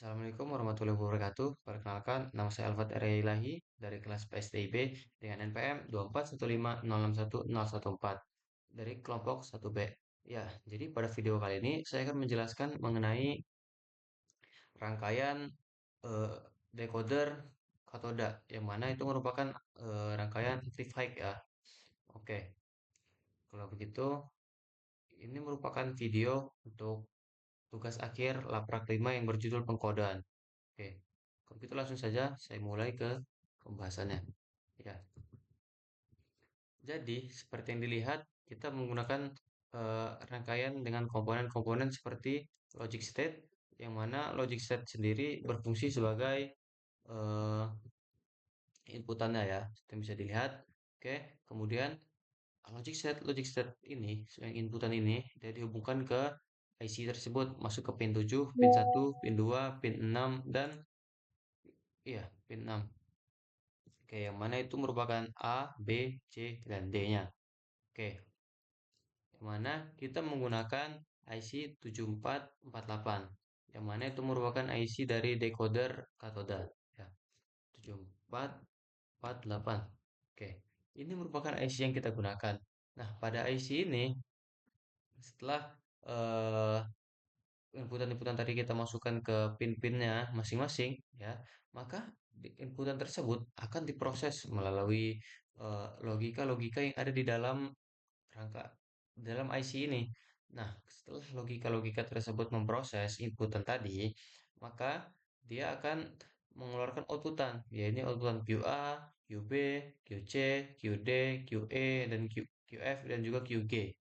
Assalamualaikum warahmatullahi wabarakatuh. Perkenalkan, nama saya Alfat Area Ilahi dari kelas PSDIB dengan NPM 2415061014 dari kelompok 1B. Ya, jadi pada video kali ini saya akan menjelaskan mengenai rangkaian eh, decoder katoda, yang mana itu merupakan rangkaian active high ya. Oke, kalau begitu ini merupakan video untuk tugas akhir Laprak 5 yang berjudul pengkodean. Oke, kalau gitu langsung saja saya mulai ke pembahasannya. Ya, jadi seperti yang dilihat, kita menggunakan rangkaian dengan komponen-komponen seperti logic state, yang mana logic state sendiri berfungsi sebagai eh, inputannya ya, seperti yang bisa dilihat. Oke, kemudian logic state ini, yang inputan ini, dia dihubungkan ke IC tersebut, masuk ke pin 7, pin 1, pin 2, pin 6, dan iya, pin 6. Oke, yang mana itu merupakan A, B, C, dan D-nya. Oke, yang mana kita menggunakan IC 7448. Yang mana itu merupakan IC dari decoder katoda. Ya, 7448. Oke, ini merupakan IC yang kita gunakan. Nah, pada IC ini, setelah eh, inputan-inputan tadi kita masukkan ke pin-pinnya masing-masing, ya, maka inputan tersebut akan diproses melalui logika-logika yang ada di dalam rangka dalam IC ini. Nah, setelah logika-logika tersebut memproses inputan tadi, maka dia akan mengeluarkan outputan, yaitu outputan QA, QB, QC, QD, QE, dan QF, dan juga QG.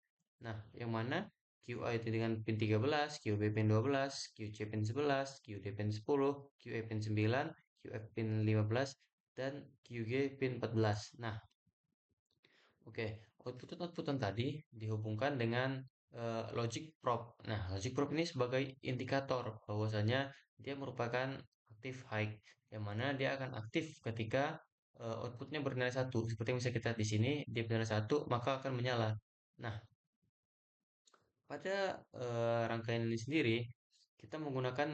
Nah, yang mana QA itu dengan pin 13, QB pin 12, QC pin 11, QD pin 10, QE pin 9, QF pin 15, dan QG pin 14. Nah, oke, outputan tadi dihubungkan dengan logic probe. Nah, logic probe ini sebagai indikator bahwasanya dia merupakan active high, yang mana dia akan aktif ketika outputnya bernilai satu. Seperti yang bisa kita lihat di sini, dia bernilai satu, maka akan menyala. Nah, pada rangkaian ini sendiri, kita menggunakan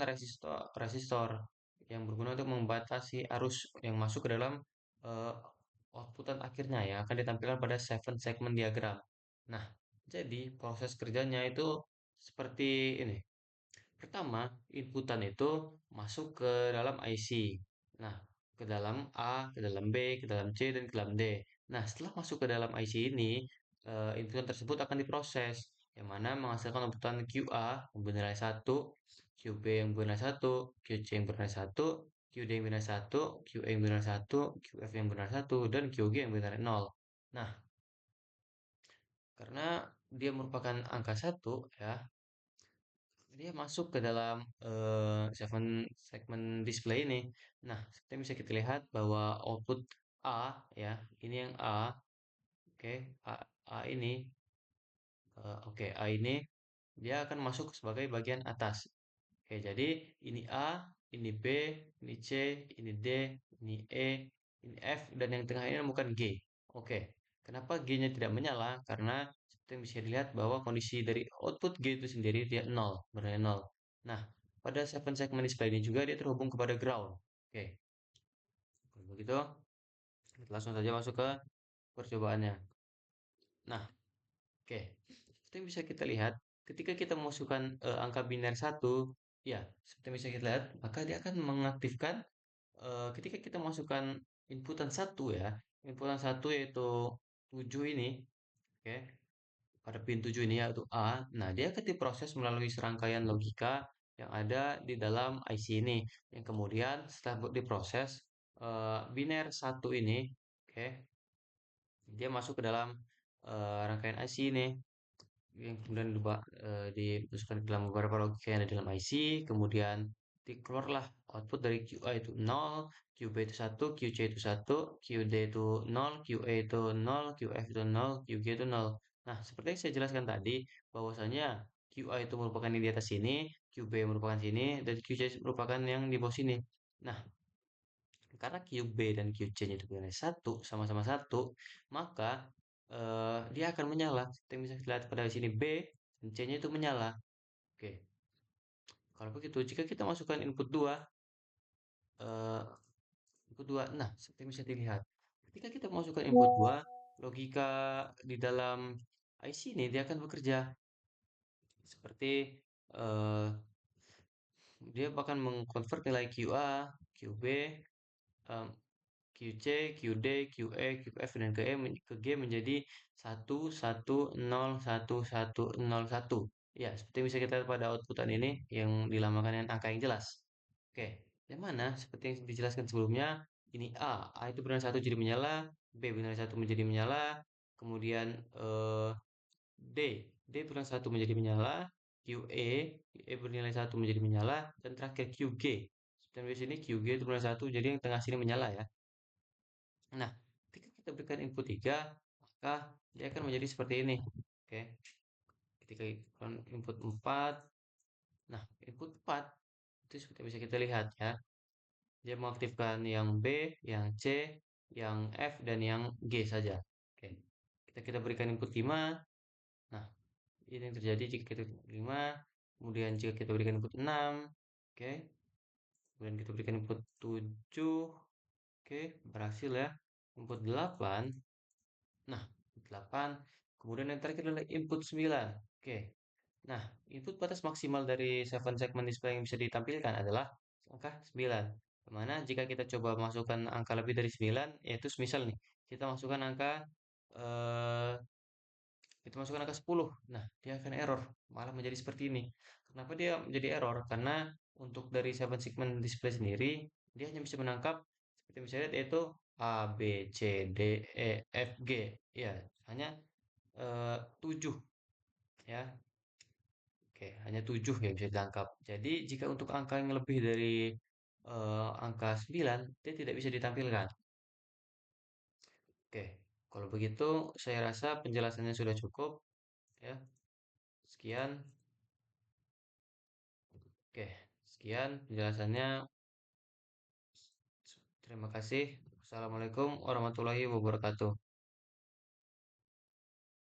resistor yang berguna untuk membatasi arus yang masuk ke dalam eh, outputan akhirnya ya akan ditampilkan pada seven segment diagram. Nah, jadi proses kerjanya itu seperti ini. Pertama, inputan itu masuk ke dalam IC. Nah, ke dalam A, ke dalam B, ke dalam C, dan ke dalam D. Nah, setelah masuk ke dalam IC ini, inputan tersebut akan diproses, yang mana menghasilkan outputan QA yang bernilai 1, QB yang bernilai 1, QC yang bernilai 1, QD yang bernilai 1, QE yang bernilai 1, QF yang bernilai 1, dan QG yang bernilai 0. Nah, karena dia merupakan angka 1 ya, dia masuk ke dalam segmen display ini. Nah, seperti yang bisa kita lihat bahwa output A ya, ini yang A, oke, A ini, oke, A ini dia akan masuk sebagai bagian atas. Oke, jadi ini A, ini B, ini C, ini D, ini E, ini F, dan yang tengah ini bukan G. Oke, kenapa G-nya tidak menyala? Karena seperti yang bisa dilihat bahwa kondisi dari output G itu sendiri dia nol, bernilai nol. Nah, pada segmen display ini juga dia terhubung kepada ground. Oke, kalau begitu kita langsung saja masuk ke percobaannya. Nah, oke, seperti yang bisa kita lihat, ketika kita memasukkan angka biner satu, ya, seperti yang bisa kita lihat, maka dia akan mengaktifkan ketika kita masukkan inputan satu ya, inputan satu yaitu 7 ini, oke, pada pin 7 ini yaitu A. Nah, dia akan diproses melalui serangkaian logika yang ada di dalam IC ini, yang kemudian setelah diproses biner satu ini, oke, dia masuk ke dalam rangkaian IC ini, yang kemudian dimasukkan ke dalam beberapa logika yang ada dalam IC, kemudian dikeluarlah output dari QA itu 0, QB itu 1, QC itu 1, QD itu 0, QA itu 0, QF itu 0, QG itu 0. Nah, seperti yang saya jelaskan tadi, bahwasanya QA itu merupakan yang di atas sini, QB merupakan sini, dan QC merupakan yang di bawah sini. Nah, karena QB dan QC-nya itu bernilai satu, sama-sama satu, maka dia akan menyala. Seperti yang bisa kita lihat pada sini B dan C-nya itu menyala. Oke. Kalau begitu, jika kita masukkan input 2, eh, input 2, nah, seperti yang bisa dilihat. Ketika kita masukkan input 2, logika di dalam IC ini dia akan bekerja seperti eh, dia bahkan mengkonvert nilai QA, QB, em, QC, QD, QE, QF, dan ke G menjadi 1101101. Ya, seperti yang bisa kita lihat pada outputan ini yang dilambangkan dengan angka yang jelas. Oke, yang mana seperti yang dijelaskan sebelumnya, ini A itu bernilai satu jadi menyala, B bernilai satu menjadi menyala, kemudian D, D bernilai satu menjadi menyala, QE bernilai satu menjadi menyala, dan terakhir QG. Seperti yang di sini QG itu bernilai satu, jadi yang tengah sini menyala ya. Nah, ketika kita berikan input 3, maka dia akan menjadi seperti ini. Oke, ketika input 4, nah input 4 itu seperti bisa kita lihat ya. Dia mengaktifkan yang B, yang C, yang F, dan yang G saja. Oke, kita berikan input 5. Nah, ini yang terjadi jika kita berikan 5. Kemudian jika kita berikan input 6. Oke, kemudian kita berikan input 7. Oke, berhasil ya. Input 8. Nah, 8. Kemudian yang terakhir adalah input 9. Oke. Nah, input batas maksimal dari 7 segment display yang bisa ditampilkan adalah angka 9. Dimana jika kita coba masukkan angka lebih dari 9, yaitu semisal nih, kita masukkan angka eh, kita masukkan angka 10. Nah, dia akan error, malah menjadi seperti ini. Kenapa dia menjadi error? Karena untuk dari 7 segment display sendiri, dia hanya bisa menangkap seperti yang bisa lihat yaitu A, B, C, D, E, F, G. Ya, hanya 7 ya. Oke, hanya 7 yang bisa ditangkap. Jadi jika untuk angka yang lebih dari angka 9, dia tidak bisa ditampilkan. Oke, kalau begitu saya rasa penjelasannya sudah cukup ya. Sekian. Oke, sekian penjelasannya. Terima kasih. Assalamualaikum warahmatullahi wabarakatuh.